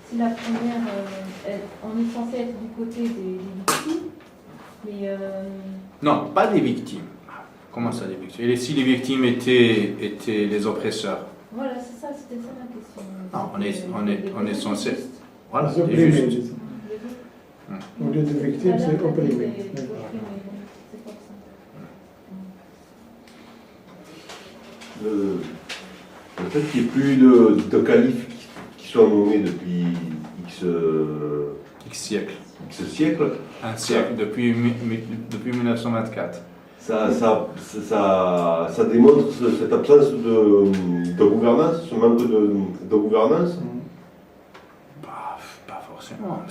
si la première, on est censé être du côté des victimes, mais... Non, pas des victimes. Comment ça, des victimes? Et si les victimes étaient les oppresseurs? Voilà, c'est ça, c'était ça ma question. Non, on est censé... Voilà, Les c'est opprimés, juste. disons. Au lieu de victime, c'est opprimé. C'est pour ça. Le fait qu'il n'y ait plus de califes qui soient nommés depuis X siècles. X siècles, Un siècle, depuis 1924. ça démontre cette absence de gouvernance, ce manque de gouvernance. Pas forcément.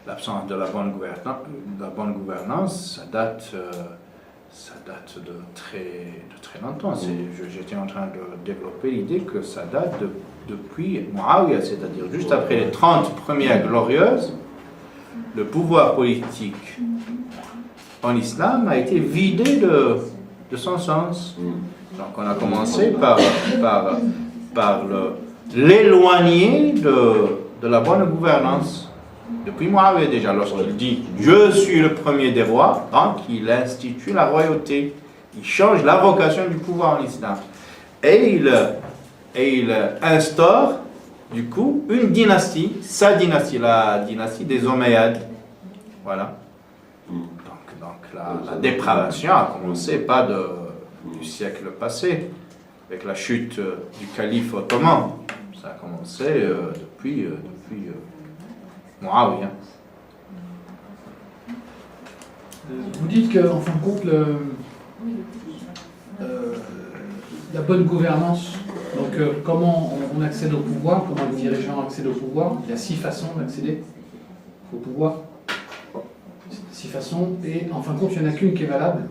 L'absence de la bonne gouvernance, ça date de très longtemps. J'étais en train de développer l'idée que ça date depuis Muawiyah, c'est-à-dire juste après les 30 premières glorieuses, le pouvoir politique en islam a été vidé de son sens. Donc on a commencé par l'éloigner de la bonne gouvernance. Depuis Muawiyah déjà, lorsqu'il dit « Je suis le premier des rois », donc il institue la royauté. Il change la vocation du pouvoir en islam. Et il instaure, du coup, une dynastie, sa dynastie, la dynastie des Omeyyades. Voilà. Donc la dépravation a commencé pas du siècle passé, avec la chute du calife ottoman. Ça a commencé depuis Muawiyah. Vous dites qu'en fin de compte, la bonne gouvernance, donc comment on accède au pouvoir, comment les dirigeants accèdent au pouvoir, il y a 6 façons d'accéder au pouvoir. 6 façons, et en fin de compte, il n'y en a qu'une qui est valable,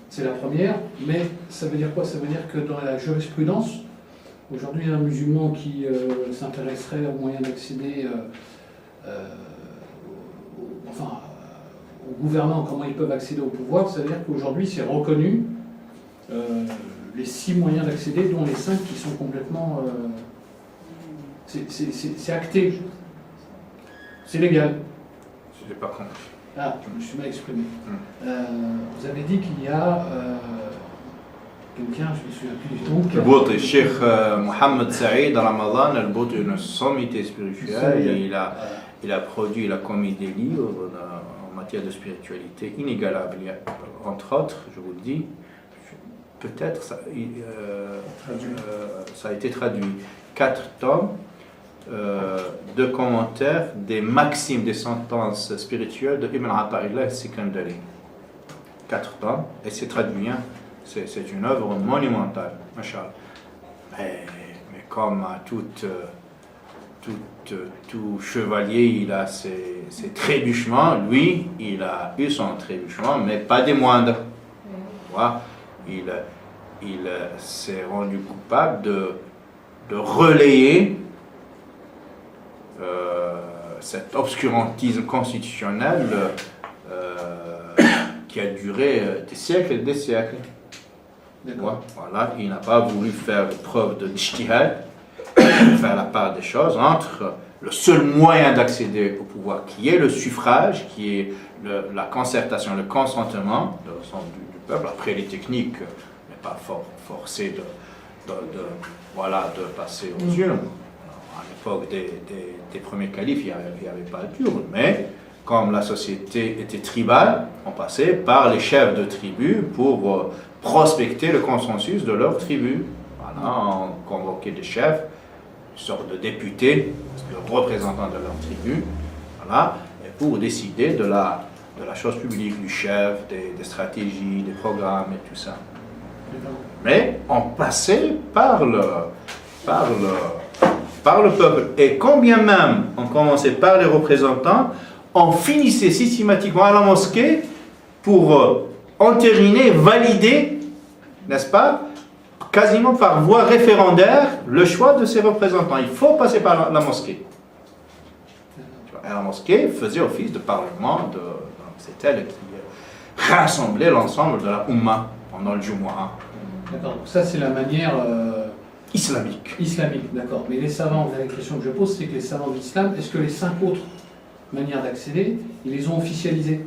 c'est la première, mais ça veut dire quoi? Ça veut dire que dans la jurisprudence, aujourd'hui, un musulman qui s'intéresserait aux moyens d'accéder aux gouvernants, comment ils peuvent accéder au pouvoir, c'est-à-dire qu'aujourd'hui, c'est reconnu les 6 moyens d'accéder, dont les 5 qui sont complètement... c'est acté. C'est légal. Je n'ai pas compris. Ah, je me suis mal exprimé. Vous avez dit qu'il y a quelqu'un, je ne me souviens plus du nom. Le Bout, Cheikh Mohammed Saïd Ramadan, le Bout, une sommité spirituelle, et il a produit, il a commis des livres en matière de spiritualité inégalables. Entre autres, je vous le dis, peut-être ça a été traduit. 4 tomes de commentaires des maximes, des sentences spirituelles de Ibn Ata'illah al-Sikandari. 4 tomes, et c'est traduit. Hein. C'est une œuvre monumentale, machallah. Mais comme à tout chevalier, il a ses trébuchements. Lui, il a eu son trébuchement, mais pas des moindres. Voilà. Il s'est rendu coupable de relayer cet obscurantisme constitutionnel qui a duré des siècles et des siècles. Voilà, il n'a pas voulu faire preuve de ijtihad, faire la part des choses entre le seul moyen d'accéder au pouvoir, qui est le suffrage, qui est la concertation, le consentement de l'ensemble du peuple. Après, les techniques n'est pas forcé de passer aux urnes. À l'époque des premiers califes, il n'y avait pas d'urne, mais comme la société était tribale, on passait par les chefs de tribus pour prospecter le consensus de leur tribu. Voilà, on convoquait des chefs, une sorte de députés, de représentants de leur tribu, voilà, et pour décider de la chose publique, du chef, des stratégies, des programmes et tout ça. Mais on passait par le peuple. Et quand bien même on commençait par les représentants, on finissait systématiquement à la mosquée pour entériner, valider, n'est-ce pas, quasiment par voie référendaire, le choix de ses représentants. Il faut passer par la mosquée. Et la mosquée faisait office de parlement, c'est elle qui rassemblait l'ensemble de la Ummah pendant le Jumu'ah. D'accord, ça c'est la manière islamique. Islamique, d'accord. Mais les savants, la question que je pose, c'est que les savants de l'islam, est-ce que les 5 autres manières d'accéder, ils les ont officialisées?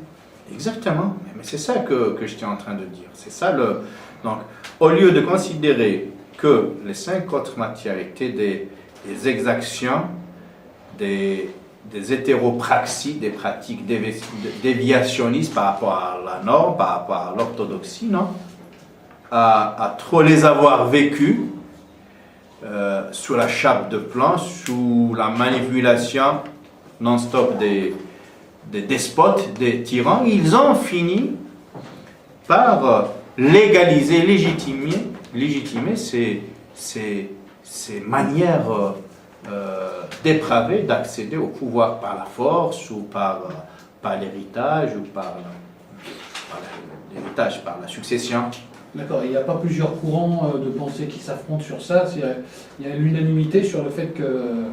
Exactement, mais c'est ça que j'étais en train de dire. C'est ça le... Donc, au lieu de considérer que les 5 autres matières étaient des exactions, des hétéropraxies, des pratiques déviationnistes par rapport à la norme, par rapport à l'orthodoxie, non? À trop les avoir vécues sous la chape de plomb, sous la manipulation non-stop des despotes, des tyrans, ils ont fini par légaliser, légitimer ces manières dépravées d'accéder au pouvoir par la force ou par l'héritage ou par l'héritage, par la succession. D'accord, il n'y a pas plusieurs courants de pensée qui s'affrontent sur ça. Il y a l'unanimité sur le fait que...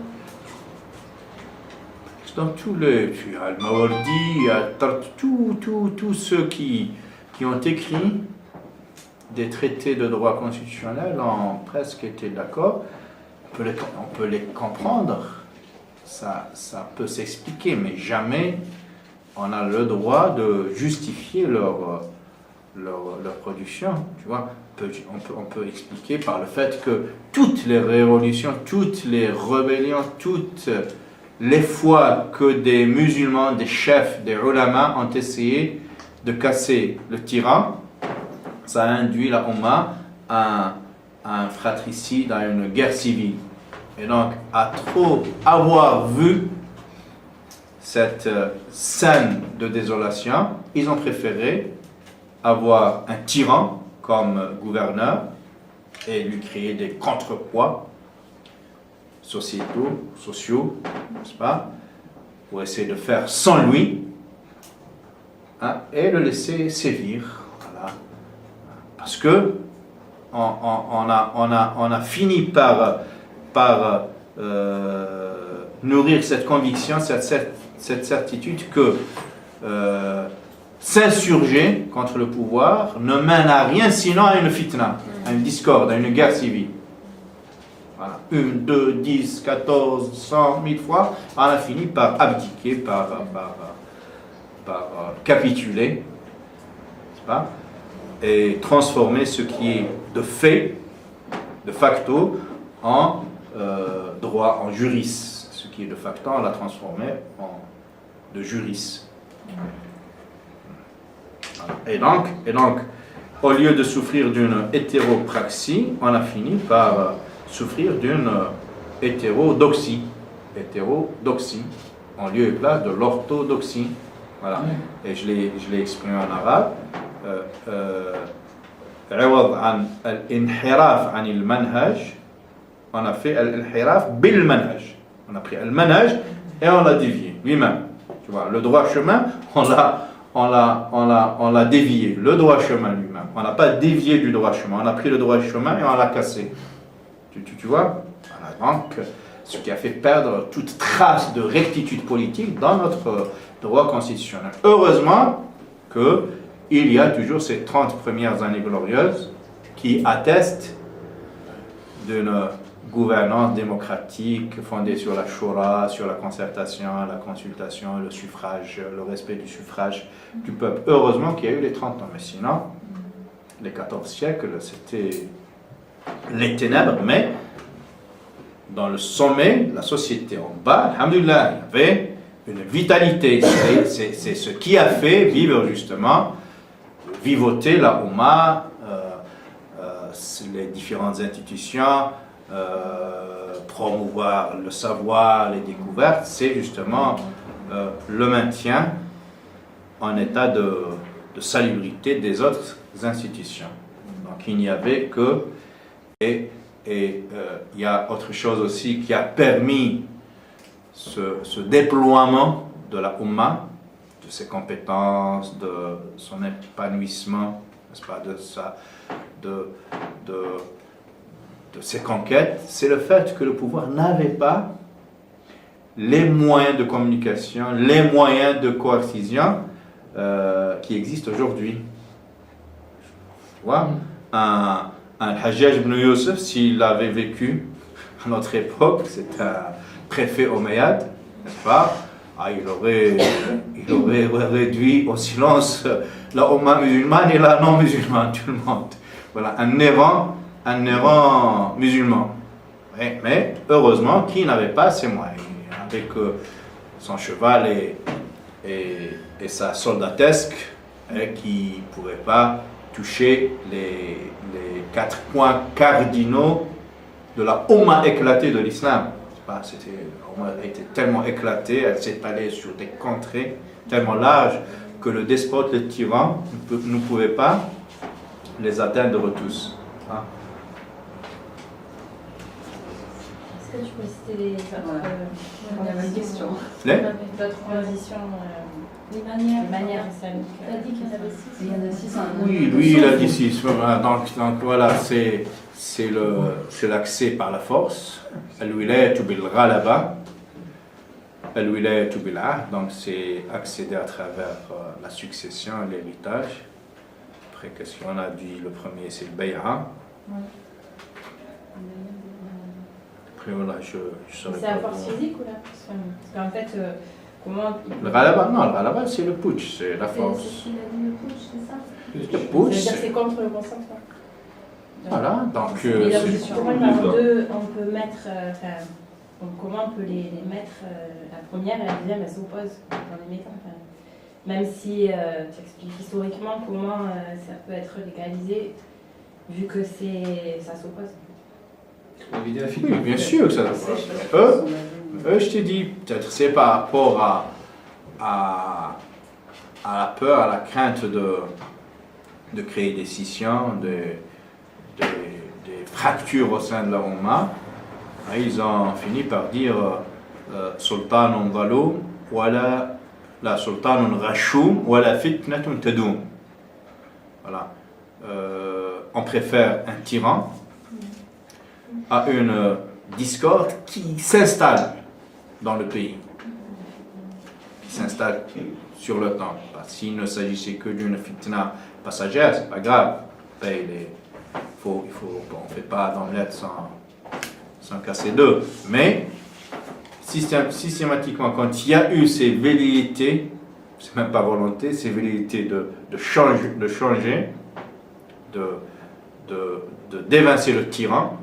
Dans tous les... Tu as le Mawardi, il y a tous ceux qui ont écrit des traités de droit constitutionnel ont presque été d'accord. On peut les comprendre, ça peut s'expliquer, mais jamais on a le droit de justifier leur production. Tu vois, on peut expliquer par le fait que toutes les révolutions, toutes les rébellions, toutes les fois que des musulmans, des chefs, des ulama ont essayé de casser le tyran, ça a induit la Oumma à un fratricide, à une guerre civile. Et donc, à trop avoir vu cette scène de désolation, ils ont préféré avoir un tyran comme gouverneur et lui créer des contrepoids sociaux, n'est-ce pas, pour essayer de faire sans lui, hein, et le laisser sévir. Voilà. Parce que on a fini par nourrir cette conviction, cette certitude que s'insurger contre le pouvoir ne mène à rien sinon à une fitna, à une discorde, à une guerre civile. Voilà. 1, 2, 10, 14, 100, 1000 fois, on a fini par abdiquer, par capituler, n'est-ce pas, et transformer ce qui est de fait, de facto, en droit, en juris. Ce qui est de facto, on l'a transformé de juris. Et donc, au lieu de souffrir d'une hétéropraxie, on a fini par souffrir d'une hétérodoxie, en lieu et place de l'orthodoxie. Voilà. Et je l'ai exprimé en arabe. عوض عن الانحراف عن المنهج, on a fait الانحراف بالمنهج. On a pris le manhaj et on l'a dévié lui-même. Tu vois, le droit chemin, on l'a dévié. Le droit chemin lui-même. On n'a pas dévié du droit chemin. On a pris le droit chemin et on l'a cassé. Tu vois? Voilà, donc, ce qui a fait perdre toute trace de rectitude politique dans notre droit constitutionnel. Heureusement qu'il y a toujours ces 30 premières années glorieuses qui attestent d'une gouvernance démocratique fondée sur la shura, sur la concertation, la consultation, le suffrage, le respect du suffrage du peuple. Heureusement qu'il y a eu les 30 ans, mais sinon, les 14 siècles, c'était les ténèbres, mais dans le sommet, la société en bas, alhamdoulilah, il y avait une vitalité. C'est ce qui a fait vivre justement, vivoter la Oumma, les différentes institutions, promouvoir le savoir, les découvertes, c'est justement le maintien en état de salubrité des autres institutions. Donc il n'y avait que... Et il y a autre chose aussi qui a permis ce déploiement de la Oumma, de ses compétences, de son épanouissement, n'est-ce pas, de ses conquêtes, c'est le fait que le pouvoir n'avait pas les moyens de communication, les moyens de coercition qui existent aujourd'hui. Tu vois, un un Hajjaj ibn Yusuf, s'il avait vécu à notre époque, c'est un préfet omeyyade, n'est-ce pas? Il aurait réduit au silence la Oumma musulmane et la non-musulmane, tout le monde. Voilà, un errant musulman. Mais heureusement qu'il n'avait pas ces moyens. Avec son cheval et sa soldatesque, qui ne pourrait pas toucher les 4 points cardinaux de la Oumma éclatée de l'islam. La Oumma était tellement éclatée, elle s'étalait sur des contrées tellement larges que le despote, le tyran, ne pouvait pas les atteindre tous. Est-ce que tu peux citer les autres On a une question. d'autres positions, les manières islamiques? Tu as dit qu'il y en avait 6. Il y en a 6. Oui, lui il a dit 6. Donc voilà, c'est l'accès par la force. Al-wilayatu bil-ghalaba. Al-wilayatu bil-ahd. Donc c'est accéder à travers la succession, l'héritage. Après, qu'est-ce qu'on a dit? Le premier, c'est le bay'a. Après, voilà, je saurais C'est pas. la force physique ou la force féminine? Parce qu'en fait, comment... Le ghalaba, non, le ghalaba, c'est le putsch, c'est la force. C'est ce qu'il a dit, le putsch, c'est ça? Le putsch, Ça veut dire que c'est contre le consentement. voilà, donc Et là, c'est- comment par deux, on peut mettre... comment on peut les mettre... la première et la deuxième, elles s'opposent dans les méthodes. Même si tu expliques historiquement comment ça peut être légalisé, vu que ça s'oppose. Pour éviter la oui, figure. bien sûr que ça eux, je te dis, peut-être c'est par rapport à la peur, à la crainte de créer des scissions, des fractures au sein de la Oumma. Ils ont fini par dire Sultanun Dhalum, wala la Sultanun Rashum, wala fitnatun tadoum. Voilà. On préfère un tyran à une discorde qui s'installe dans le pays, qui s'installe sur le temps. S'il ne s'agissait que d'une fitna passagère, c'est pas grave. Après, on ne fait pas d'omelette sans casser deux. Mais systématiquement, quand il y a eu ces velléités, c'est même pas volonté, ces velléités de changer, d'évincer le tyran,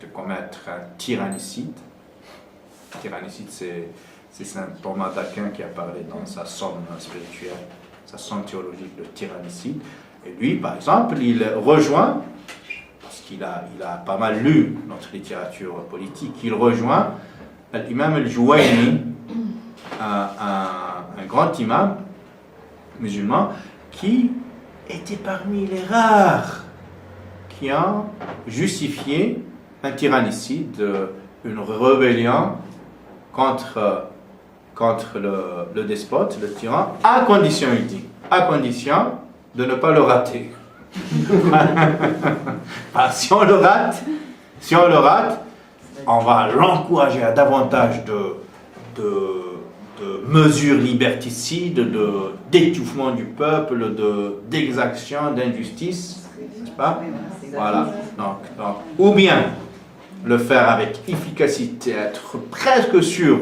de commettre un tyrannicide. Tyrannicide, c'est Saint Thomas d'Aquin qui a parlé dans sa somme spirituelle, sa somme théologique de tyrannicide. Et lui, par exemple, il rejoint, parce qu'il a pas mal lu notre littérature politique, il rejoint l'imam al-Juwayni, un grand imam musulman, qui était parmi les rares qui ont justifié un tyrannicide, une rébellion contre le despote, le tyran, à condition, il dit, à condition de ne pas le rater. Si on le rate, on va l'encourager à davantage de mesures liberticides, d'étouffement du peuple, d'exaction, d'injustice, n'est-ce pas? Voilà. Donc, ou bien le faire avec efficacité, être presque sûr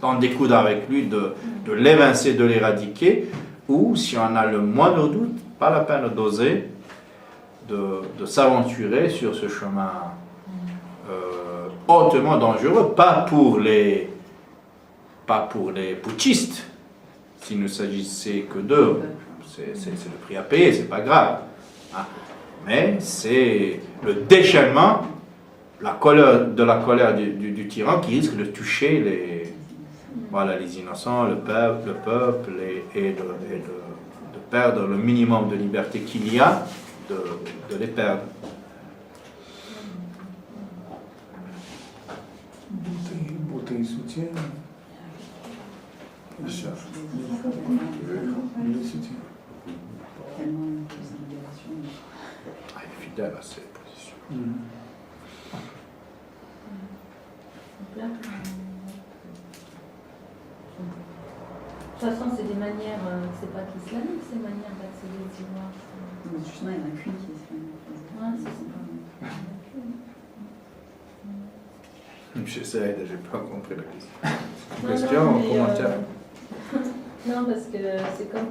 d'en découdre avec lui, de l'évincer, de l'éradiquer, ou si on a le moindre doute, pas la peine d'oser, de s'aventurer sur ce chemin hautement dangereux, pas pour les putschistes, s'il ne s'agissait que d'eux, c'est le prix à payer, c'est pas grave. Hein. Mais c'est le déchaînement, la colère du tyran qui risque de toucher les innocents, le peuple, et de perdre le minimum de liberté qu'il y a, de les perdre. Botei soutien. Le soutien. Il est fidèle à ses positions. De toute façon, c'est des manières, c'est pas qu'islamique, ces manières d'accéder au pouvoir. Justement, il y en a qu'une qui est islamique. J'essaie, j'ai pas compris la question. Non, Question non, ou mais, commentaire? Non, parce que c'est comme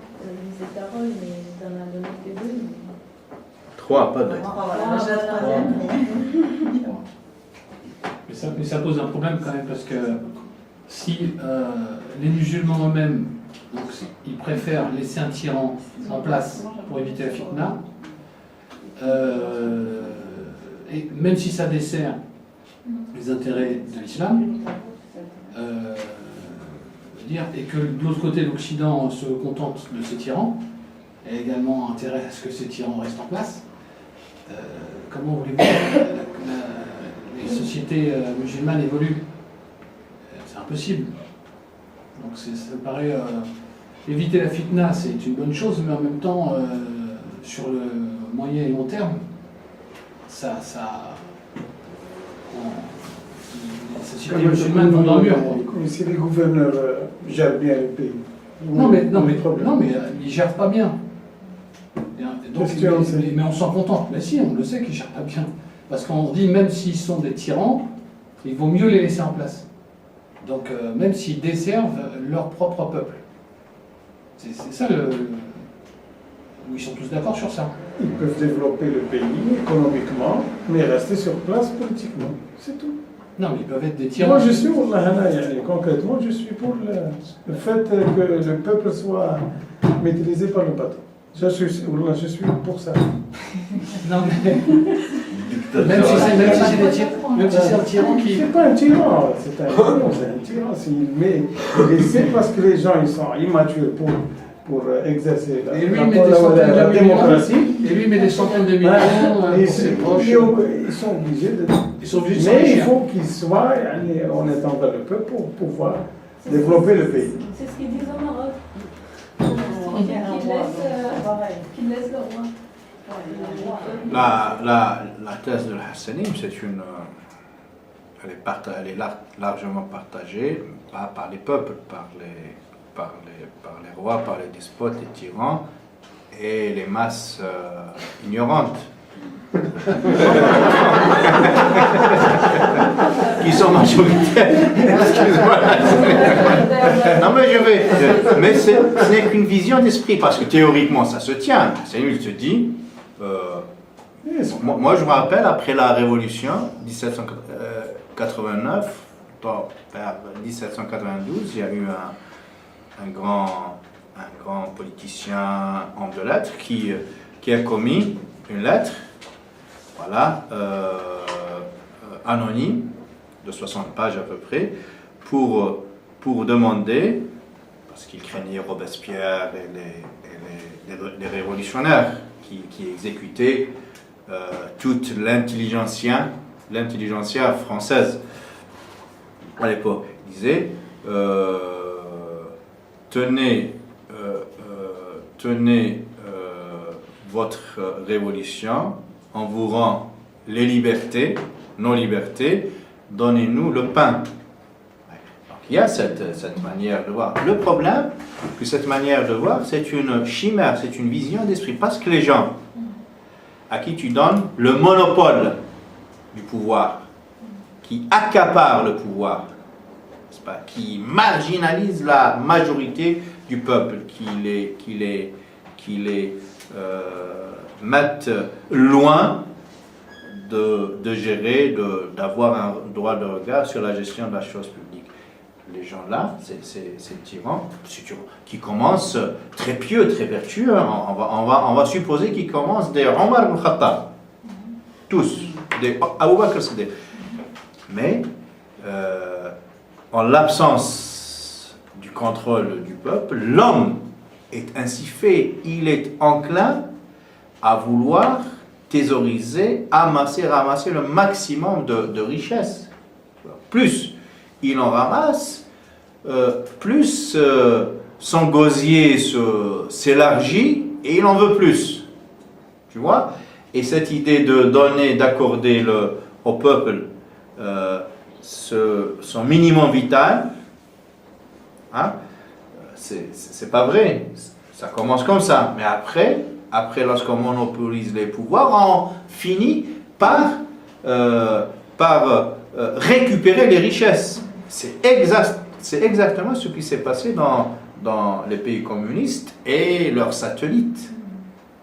disait Carole, mais t'en as donné que deux. Trois, pas deux. Mais ça pose un problème quand même, parce que si les musulmans eux-mêmes, donc, ils préfèrent laisser un tyran en place pour éviter la fitna, et même si ça dessert les intérêts de l'islam, et que de l'autre côté l'Occident se contente de ces tyrans, et également intérêt à ce que ces tyrans restent en place, comment voulez-vous que les sociétés musulmanes évoluent? C'est impossible. Donc ça me paraît... éviter la fitna, c'est une bonne chose, mais en même temps, sur le moyen et long terme, les sociétés musulmanes vont dans le mur. Comme si les gouverneurs gèrent bien le pays. Non, mais ils ne gèrent pas bien. Donc, mais on s'en contente. Mais si, on le sait qu'ils ne gèrent pas bien. Parce qu'on dit, même s'ils sont des tyrans, il vaut mieux les laisser en place. Donc, même s'ils desservent leur propre peuple. C'est ça où ils sont tous d'accord sur ça. Ils peuvent développer le pays économiquement, mais rester sur place politiquement. C'est tout. Non, mais ils peuvent être des tyrans. Moi, je suis pour concrètement, je suis pour le fait que le peuple soit maîtrisé par le patron. Je suis pour ça. Non, mais... Même si c'est un tyran qui... C'est pas un tyran, c'est un tyran. Il essaie parce que les gens ils sont immatures pour exercer la démocratie. Et lui met des centaines de millions pour ses proches. Ils sont obligés de... Mais il faut qu'ils soient honnêtes envers le peuple pour pouvoir développer le pays. C'est ce qu'ils disent au Maroc. Qu'ils laissent le roi. La thèse de l'Hassanim, elle est largement partagée, pas par les peuples, par les rois, par les despotes, les tyrans et les masses ignorantes. Qui sont majoritaires. Excuse-moi. Non mais ce n'est qu'une vision d'esprit, parce que théoriquement ça se tient. Il se dit, moi je me rappelle, après la révolution 1789, vers 1792, il y a eu un grand politicien homme de lettres qui a commis une lettre, voilà, anonyme, de 60 pages à peu près, pour demander, parce qu'il craignait Robespierre et les révolutionnaires qui exécutaient toute l'intelligentsia française à l'époque. Il disait, tenez votre révolution, on vous rend les libertés, nos libertés, donnez-nous le pain. Donc il y a cette manière de voir. Le problème, que cette manière de voir, c'est une chimère, c'est une vision d'esprit. Parce que les gens à qui tu donnes le monopole du pouvoir, qui accaparent le pouvoir, n'est-ce pas, qui marginalisent la majorité du peuple, qui les mettent loin de gérer, d'avoir un droit de regard sur la gestion de la chose publique. Les gens-là, ces tyrans, qui commencent très pieux, très vertueux, on va supposer qu'ils commencent des Omar ibn Khattab, tous, des Abu Bakr Siddiq. Mais, en l'absence du contrôle du peuple, l'homme est ainsi fait, il est enclin à vouloir thésauriser, ramasser le maximum de richesses. Plus il en ramasse, plus son gosier s'élargit et il en veut plus. Tu vois? Et cette idée de donner, d'accorder au peuple son minimum vital, hein, c'est pas vrai. Ça commence comme ça. Mais après, après lorsqu'on monopolise les pouvoirs, on finit par récupérer les richesses. C'est exactement ce qui s'est passé dans les pays communistes et leurs satellites.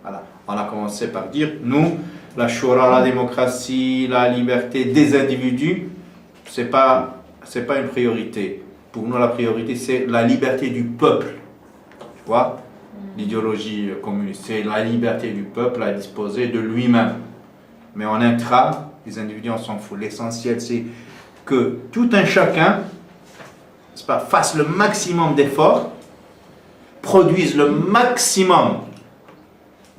Voilà. On a commencé par dire, nous, la Shura, la démocratie, la liberté des individus, c'est pas une priorité. Pour nous, la priorité, c'est la liberté du peuple. Tu vois, l'idéologie communiste, c'est la liberté du peuple à disposer de lui-même. Mais en intra, les individus, on s'en fout. L'essentiel, c'est que tout un chacun fasse le maximum d'efforts, produise le maximum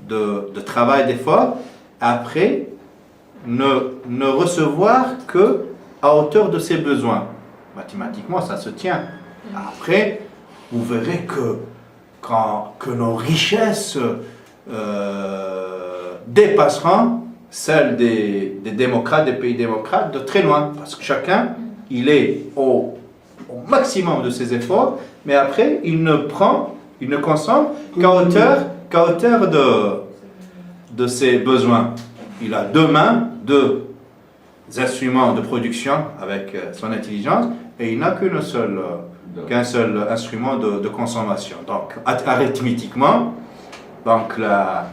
de travail, d'efforts, après, ne recevoir que à hauteur de ses besoins. Mathématiquement, ça se tient. Après, vous verrez que nos richesses dépasseront celles des démocrates, des pays démocrates, de très loin. Parce que chacun, il est au maximum de ses efforts, mais après, il ne consomme qu'à hauteur de ses besoins. Il a deux mains, deux instruments de production avec son intelligence, et il n'a qu'un seul instrument de consommation. Donc, arithmétiquement, donc la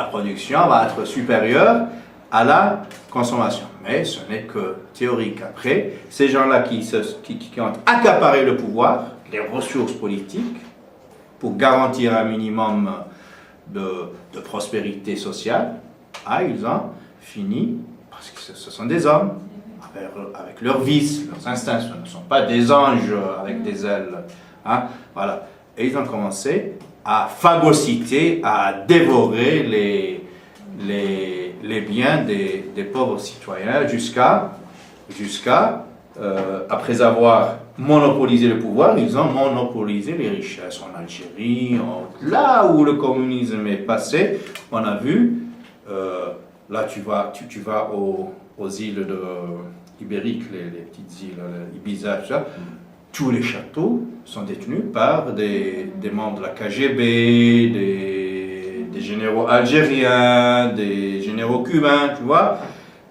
production va être supérieure à la consommation. Mais ce n'est que théorique. Après, ces gens-là qui ont accaparé le pouvoir, les ressources politiques, pour garantir un minimum de prospérité sociale, ils ont fini, parce que ce sont des hommes, avec leurs vices, leurs instincts, ce ne sont pas des anges avec des ailes. Voilà. Et ils ont commencé à phagocyter, à dévorer les biens des pauvres citoyens jusqu'à après avoir monopolisé le pouvoir, ils ont monopolisé les richesses en Algérie, là où le communisme est passé. On a vu, là tu vas aux îles ibériques, les petites îles, Ibiza, tout ça, tous les châteaux sont détenus par des membres de la KGB, des généraux algériens, des généraux cubains, tu vois.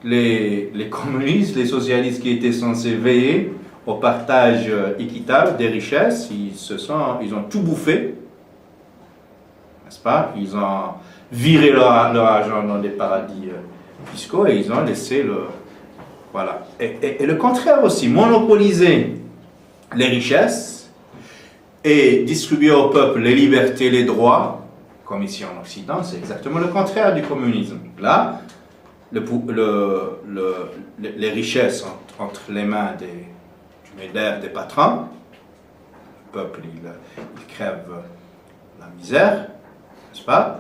Les communistes, les socialistes qui étaient censés veiller au partage équitable des richesses, ils ont tout bouffé, n'est-ce pas? Ils ont viré leur argent dans des paradis fiscaux et ils ont laissé le... Voilà. Et le contraire aussi, monopoliser les richesses et distribuer au peuple les libertés, les droits, comme ici en Occident, c'est exactement le contraire du communisme. Là, les richesses entre les mains des patrons, le peuple il crève la misère, n'est-ce pas?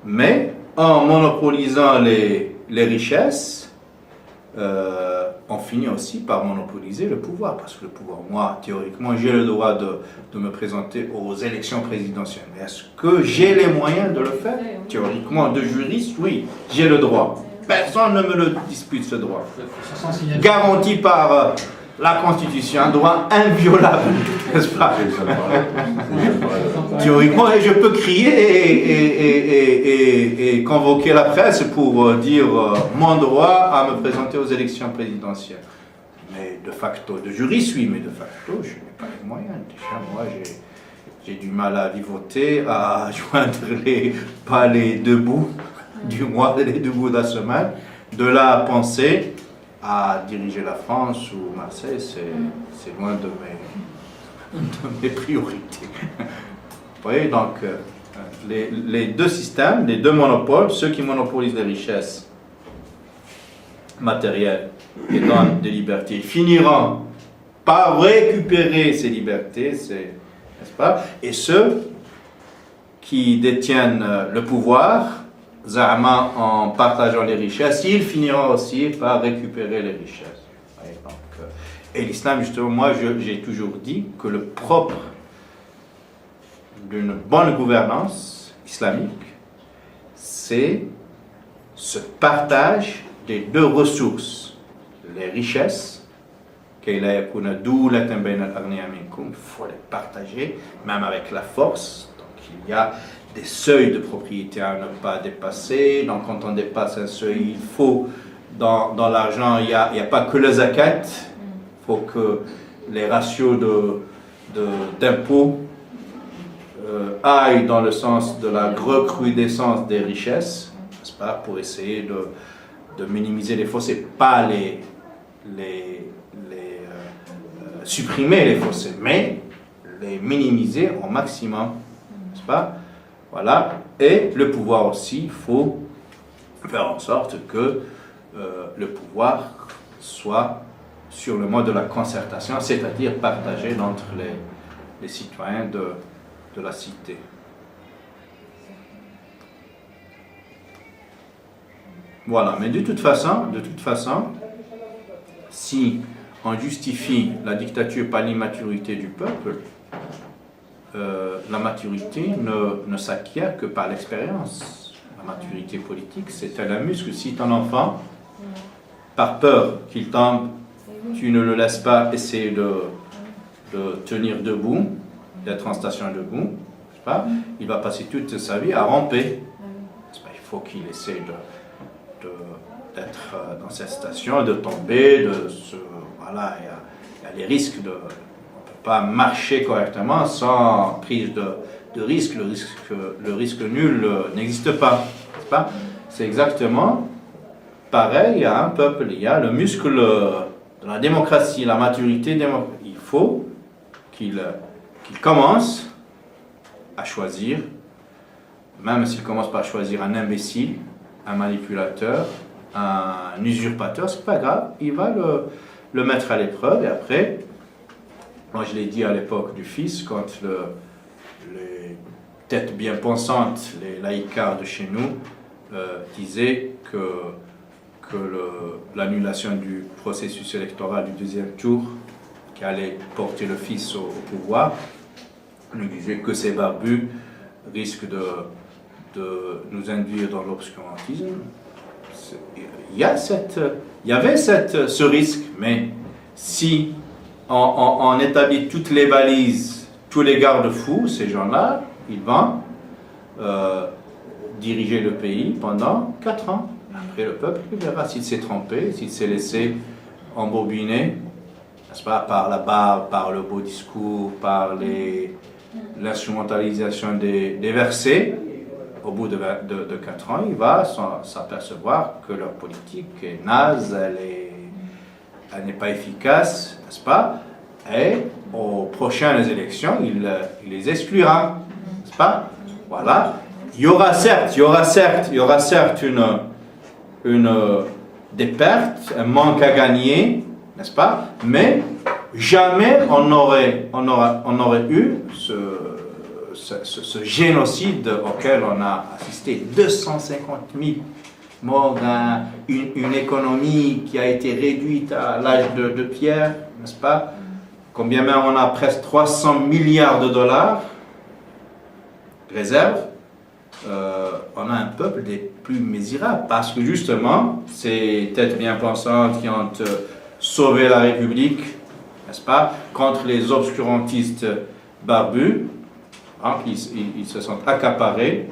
Mais en monopolisant les richesses, on finit aussi par monopoliser le pouvoir, parce que le pouvoir, moi, théoriquement, j'ai le droit de me présenter aux élections présidentielles. Mais est-ce que j'ai les moyens de le faire? Théoriquement, de juriste, oui, j'ai le droit. Personne ne me le dispute, ce droit. Garanti par la Constitution, un droit inviolable, n'est-ce pas? Théoriquement, je peux crier et convoquer la presse pour dire mon droit à me présenter aux élections présidentielles. Mais de facto, de juriste, oui, mais de facto, je n'ai pas les moyens. Déjà, moi, j'ai du mal à vivoter, à joindre les deux bouts du mois et les deux bouts de la semaine. De là à penser à diriger la France ou Marseille, c'est loin de mes priorités. Vous voyez, donc, les deux systèmes, les deux monopoles, ceux qui monopolisent les richesses matérielles et donnent des libertés, finiront par récupérer ces libertés, n'est-ce pas? Et ceux qui détiennent le pouvoir, Zahma, en partageant les richesses, ils finiront aussi par récupérer les richesses. Et l'islam, justement, moi, j'ai toujours dit que le propre d'une bonne gouvernance islamique, c'est ce partage des deux ressources, les richesses, il faut les partager, même avec la force. Donc il y a des seuils de propriété à ne pas dépasser. Donc quand on dépasse un seuil, il faut, dans l'argent, il n'y a pas que le zakat, il faut que les ratios d'impôts aillent dans le sens de la recrudescence des richesses, n'est-ce pas, pour essayer de minimiser les fossés, pas supprimer les fossés, mais les minimiser au maximum, n'est-ce pas? Voilà. Et le pouvoir aussi, il faut faire en sorte que le pouvoir soit sur le mode de la concertation, c'est-à-dire partagé entre les citoyens de la cité. Voilà, mais de toute façon, si on justifie la dictature par l'immaturité du peuple, la maturité ne s'acquiert que par l'expérience. La maturité politique, c'est un muscle. Si ton enfant, par peur qu'il tombe, tu ne le laisses pas essayer de tenir debout, d'être en station debout, pas, il va passer toute sa vie à ramper. Il faut qu'il essaie d'être dans cette station, de tomber, voilà, il y a les risques on ne peut pas marcher correctement sans prise de risque. Le risque nul n'existe pas, n'est-ce pas? C'est exactement pareil à un peuple. Il y a le muscle de la démocratie, la maturité démocratique. Il faut qu'il commence à choisir, même s'il commence par choisir un imbécile, un manipulateur, un usurpateur, c'est pas grave, il va le mettre à l'épreuve. Et après, moi je l'ai dit à l'époque du fils, quand les têtes bien pensantes, les laïcards de chez nous, disaient que l'annulation du processus électoral du deuxième tour, qui allait porter le fils au pouvoir, nous disait que ces barbus risquent de nous induire dans l'obscurantisme. Il y avait ce risque, mais si on établit toutes les balises, tous les garde-fous, ces gens-là, ils vont diriger le pays pendant 4 ans. Après, le peuple verra s'il s'est trompé, s'il s'est laissé embobiner, n'est-ce pas, par la barbe, par le beau discours, par l'instrumentalisation des versets. Au bout de 4 ans, il va s'apercevoir que leur politique est naze, elle n'est pas efficace, n'est-ce pas? Et aux prochaines élections, il les exclura, n'est-ce pas? Voilà. Il y aura certes des pertes, un manque à gagner, n'est-ce pas? Mais jamais on aurait eu ce génocide auquel on a assisté. 250 000 morts, une économie qui a été réduite à l'âge de pierre, n'est-ce pas? Combien même on a presque 300 milliards de dollars de réserves. On a un peuple des plus misérables parce que justement, ces têtes bien pensantes qui ont sauvé la République, n'est-ce pas, contre les obscurantistes barbus, hein, ils se sont accaparés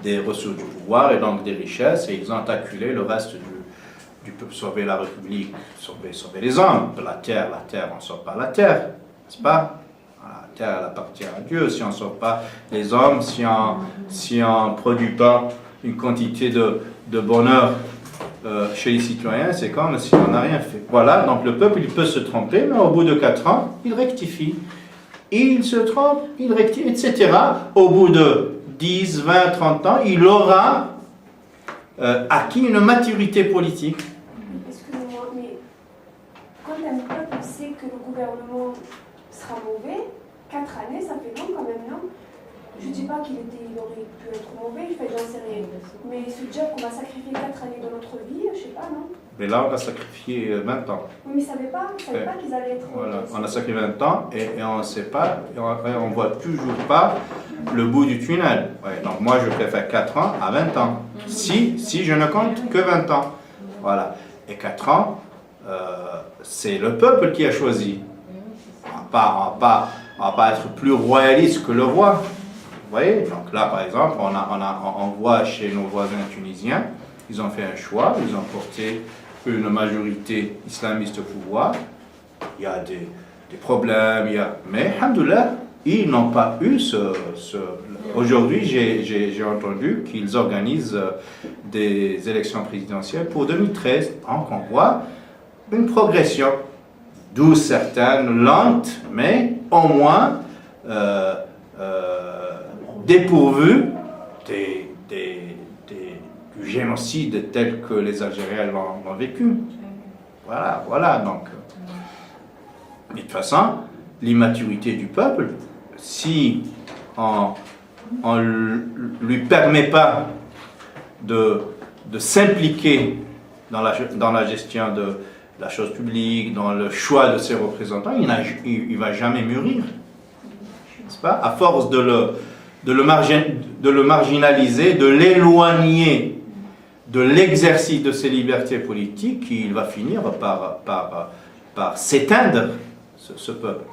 des ressources du pouvoir et donc des richesses, et ils ont acculé le reste du peuple. Sauver la République, sauver les hommes de la terre, on ne sauve pas la terre, n'est-ce pas? La terre, elle appartient à Dieu. Si on ne sauve pas les hommes, si on ne produit pas une quantité de bonheur chez les citoyens, c'est comme si on n'a rien fait. Voilà, donc le peuple, il peut se tromper, mais au bout de 4 ans, il rectifie. Il se trompe, il rectifie, etc. Au bout de 10, 20, 30 ans, il aura acquis une maturité politique. Excusez-moi, mais quand un peuple sait que le gouvernement sera mauvais, 4 années, ça fait long quand même, non? Je ne dis pas qu'il aurait pu être mauvais, j'en sais rien. Mais ce job qu'on va sacrifier 4 années de notre vie, je ne sais pas, non? Mais là, on a sacrifié 20 ans. Oui, mais ils ne savaient pas qu'ils allaient être... Voilà, on a sacrifié 20 ans et on ne sait pas, on ne voit toujours pas le bout du tunnel. Ouais, donc moi, je préfère 4 ans à 20 ans. Si je ne compte que 20 ans. Voilà. Et 4 ans, c'est le peuple qui a choisi. On ne va pas être plus royaliste que le roi. voyez, donc là par exemple, on voit chez nos voisins tunisiens, ils ont fait un choix, ils ont porté une majorité islamiste au pouvoir. Il y a des problèmes, mais alhamdoulilah, ils n'ont pas eu Aujourd'hui, j'ai entendu qu'ils organisent des élections présidentielles pour 2013. Donc on voit une progression, d'où certaines lentes, mais au moins dépourvues du génocide tel que les Algériens l'ont vécu. Voilà, donc. Mais de toute façon, l'immaturité du peuple, si on ne lui permet pas de s'impliquer dans la gestion de la chose publique, dans le choix de ses représentants, il ne va jamais mûrir. N'est-ce pas? À force de le marginaliser, de l'éloigner de l'exercice de ses libertés politiques, il va finir par s'éteindre, ce peuple.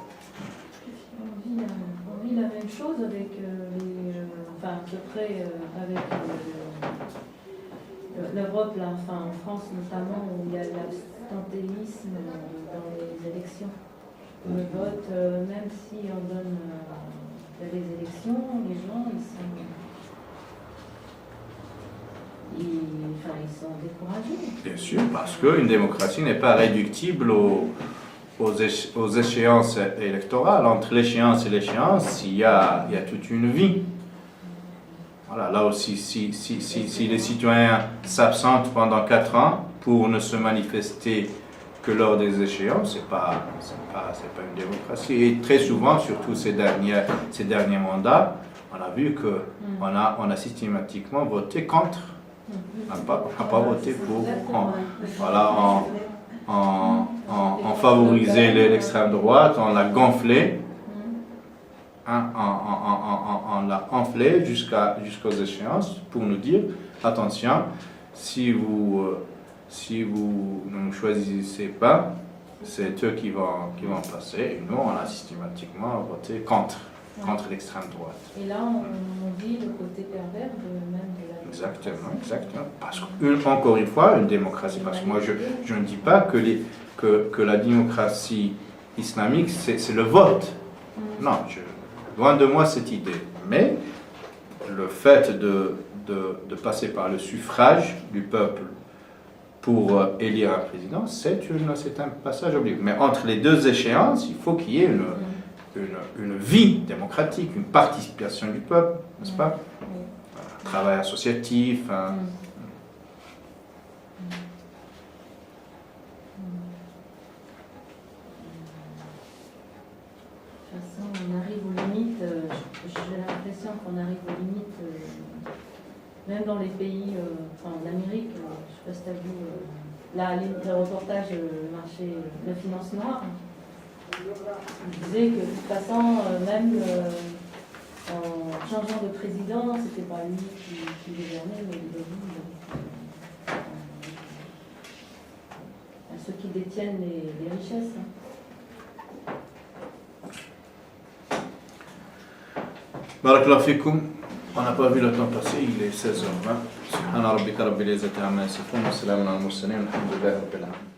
On vit la même chose avec à peu près avec l'Europe, là, enfin en France notamment, où il y a l'abstentéisme dans les élections. Le vote, même si on donne les élections, les gens, ils sont découragés. Bien sûr, parce qu'une démocratie n'est pas réductible aux échéances électorales. Entre l'échéance et l'échéance, il y a toute une vie. Voilà, là aussi, si les citoyens s'absentent pendant 4 ans pour ne se manifester que lors des échéances, c'est pas une démocratie. Et très souvent, surtout ces derniers mandats, on a vu qu'on a systématiquement voté contre. On n'a pas voté pour. On favorisait l'extrême droite, on l'a gonflé. On l'a enflé jusqu'aux échéances pour nous dire attention, si vous ne nous choisissez pas, c'est eux qui vont passer. Et nous, on a systématiquement voté contre l'extrême droite. Et là, on vit le côté pervers de la... Exactement. Parce que, encore une fois, une démocratie, parce que moi, je ne dis pas que la démocratie islamique, c'est le vote. Non, loin de moi cette idée. Mais le fait de passer par le suffrage du peuple pour élire un président, c'est un passage obligatoire. Mais entre les deux échéances, il faut qu'il y ait une vie démocratique, une participation du peuple, n'est-ce pas? Un travail associatif. De toute façon, on arrive aux limites, j'ai l'impression qu'on arrive aux limites, même dans les pays, l'Amérique, je ne sais pas si tu as vu, là, le reportage, le finance noire, il disait que de toute façon, même en changeant de président, c'était pas lui qui gouvernait, mais ceux qui détiennent les richesses. Barakallahu fikoum. On n'a pas vu le temps passer, il est 16h20. Subhana rabbika rabbil izzati amma yasifun wa salamun ala al mursalin walhamdulillahi rabbil alamin.